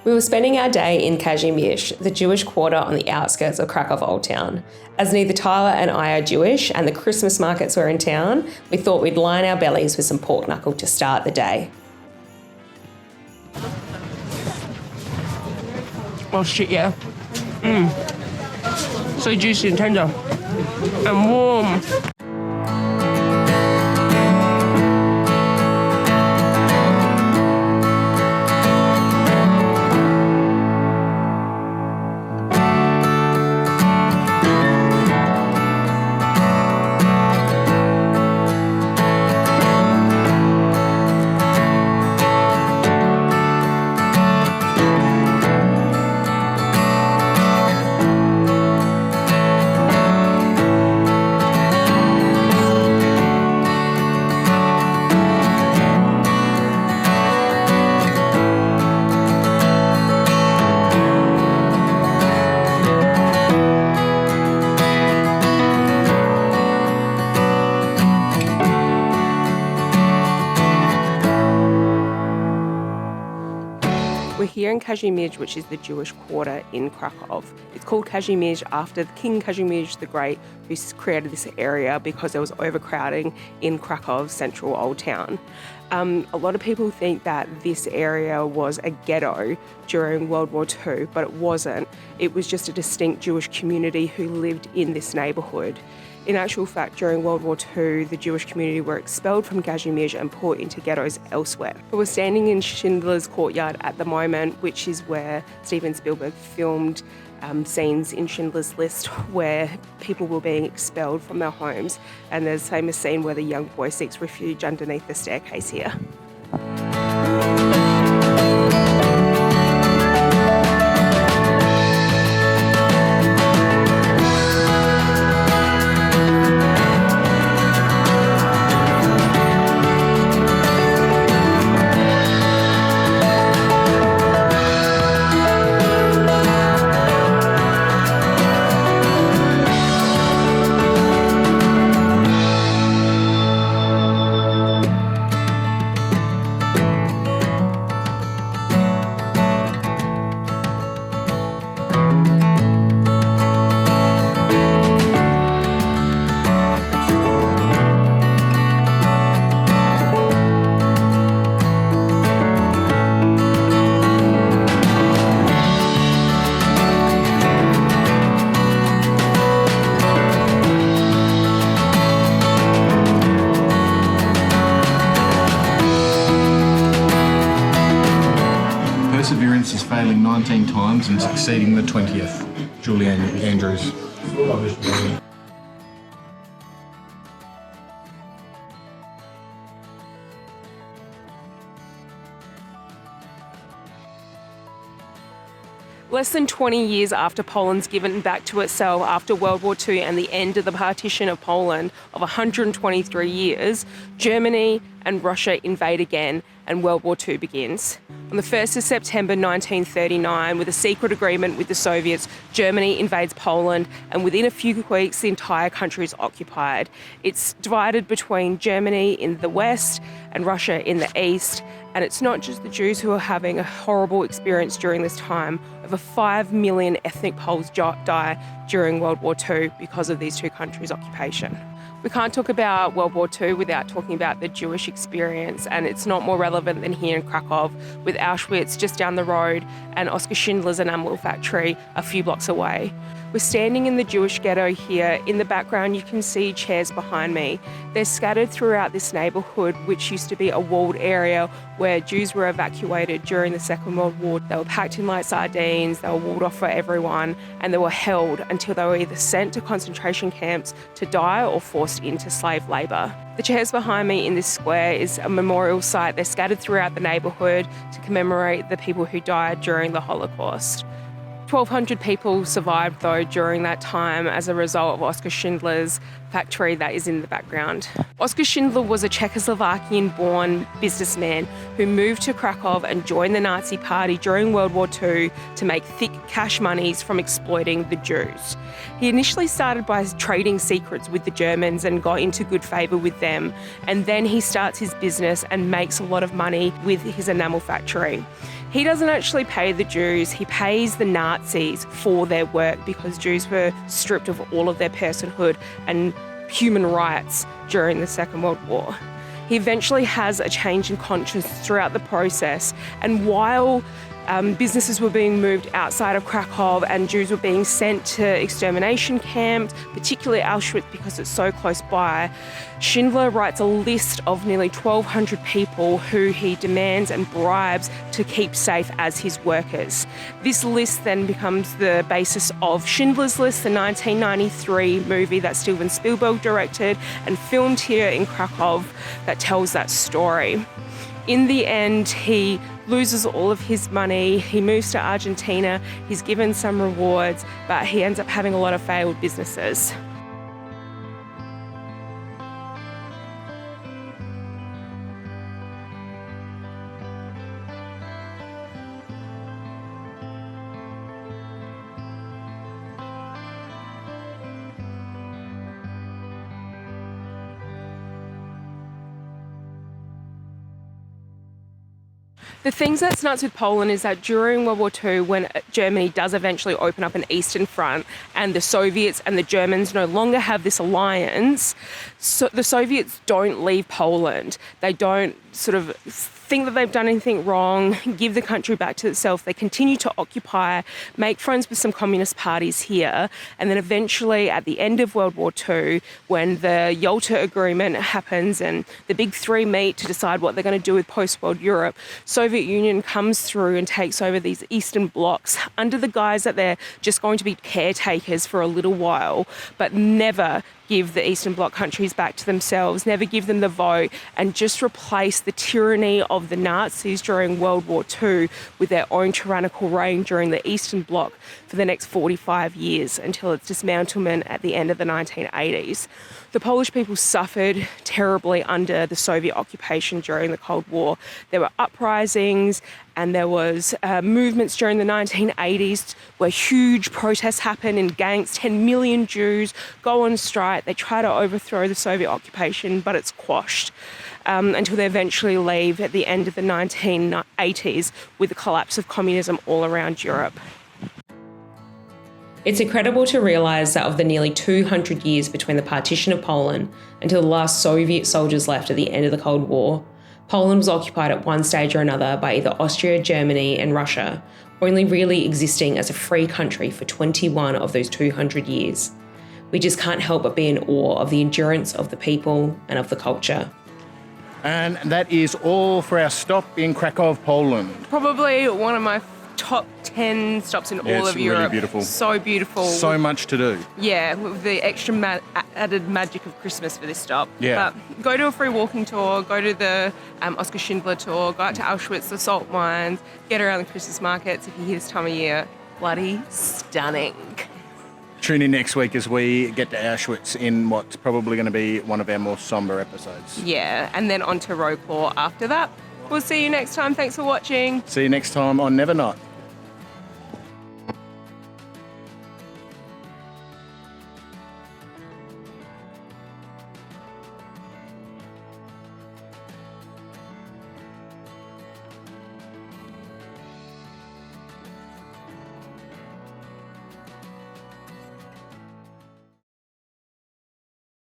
We were spending our day in Kazimierz, the Jewish quarter on the outskirts of Krakow Old Town. As neither Tyler and I are Jewish and the Christmas markets were in town, we thought we'd line our bellies with some pork knuckle to start the day. Oh shit, yeah. So juicy and tender. And warm. We're here in Kazimierz, which is the Jewish quarter in Krakow. It's called Kazimierz after King Kazimierz the Great, who created this area because there was overcrowding in Krakow's central old town. A lot of people think that this area was a ghetto during World War II, but it wasn't. It was just a distinct Jewish community who lived in this neighbourhood. In actual fact, during World War II, the Jewish community were expelled from Kazimierz and put into ghettos elsewhere. But we're standing in Schindler's courtyard at the moment, which is where Steven Spielberg filmed scenes in Schindler's List where people were being expelled from their homes. And there's a famous scene where the young boy seeks refuge underneath the staircase here. Perseverance is failing 19 times and succeeding the 20th. Julian Andrews. Less than 20 years after Poland's given back to itself after World War II and the end of the partition of Poland of 123 years, Germany and Russia invade again and World War II begins. On the 1st of September 1939, with a secret agreement with the Soviets, Germany invades Poland, and within a few weeks, the entire country is occupied. It's divided between Germany in the west and Russia in the east, and it's not just the Jews who are having a horrible experience during this time. Over 5 million ethnic Poles die during World War II because of these two countries' occupation. We can't talk about World War II without talking about the Jewish experience, and it's not more relevant than here in Krakow, with Auschwitz just down the road and Oskar Schindler's enamel factory a few blocks away. We're standing in the Jewish ghetto here. In the background, you can see chairs behind me. They're scattered throughout this neighbourhood, which used to be a walled area where Jews were evacuated during the Second World War. They were packed in like sardines, they were walled off for everyone, and they were held until they were either sent to concentration camps to die or forced into slave labour. The chairs behind me in this square is a memorial site. They're scattered throughout the neighbourhood to commemorate the people who died during the Holocaust. 1,200 people survived, though, during that time as a result of Oskar Schindler's factory that is in the background. Oskar Schindler was a Czechoslovakian-born businessman who moved to Krakow and joined the Nazi Party during World War II to make thick cash monies from exploiting the Jews. He initially started by trading secrets with the Germans and got into good favour with them, and then he starts his business and makes a lot of money with his enamel factory. He doesn't actually pay the Jews, he pays the Nazis for their work because Jews were stripped of all of their personhood and human rights during the Second World War. He eventually has a change in conscience throughout the process, and while businesses were being moved outside of Krakow and Jews were being sent to extermination camps, particularly Auschwitz because it's so close by, Schindler writes a list of nearly 1,200 people who he demands and bribes to keep safe as his workers. This list then becomes the basis of Schindler's List, the 1993 movie that Steven Spielberg directed and filmed here in Krakow that tells that story. In the end, he loses all of his money, he moves to Argentina, he's given some rewards, but he ends up having a lot of failed businesses. The things that's nuts with Poland is that during World War II, when Germany does eventually open up an Eastern Front and the Soviets and the Germans no longer have this alliance, so the Soviets don't leave Poland. They don't sort of think that they've done anything wrong, give the country back to itself. They continue to occupy, make friends with some communist parties here, and then eventually at the end of World War II, when the Yalta Agreement happens and the big three meet to decide what they're going to do with post-war Europe, Soviet Union comes through and takes over these eastern blocs under the guise that they're just going to be caretakers for a little while, but never give the Eastern Bloc countries back to themselves, never give them the vote, and just replace the tyranny of the Nazis during World War II with their own tyrannical reign during the Eastern Bloc for the next 45 years until its dismantlement at the end of the 1980s. The Polish people suffered terribly under the Soviet occupation during the Cold War. There were uprisings and there was movements during the 1980s where huge protests happen in gangs. 10 million Jews go on strike. They try to overthrow the Soviet occupation, but it's quashed until they eventually leave at the end of the 1980s with the collapse of communism all around Europe. It's incredible to realise that of the nearly 200 years between the partition of Poland until the last Soviet soldiers left at the end of the Cold War, Poland was occupied at one stage or another by either Austria, Germany and Russia, only really existing as a free country for 21 of those 200 years. We just can't help but be in awe of the endurance of the people and of the culture. And that is all for our stop in Krakow, Poland. Probably one of my top 10 stops in all of Europe. Really beautiful. So beautiful. So much to do. Yeah, with the extra added magic of Christmas for this stop. Yeah. But go to a free walking tour, go to the Oskar Schindler tour, go out to Auschwitz, the salt mines, get around the Christmas markets if you're here this time of year. Bloody stunning. Tune in next week as we get to Auschwitz in what's probably going to be one of our more sombre episodes. Yeah, and then on to Roquelaw after that. We'll see you next time. Thanks for watching. See you next time on Never Not.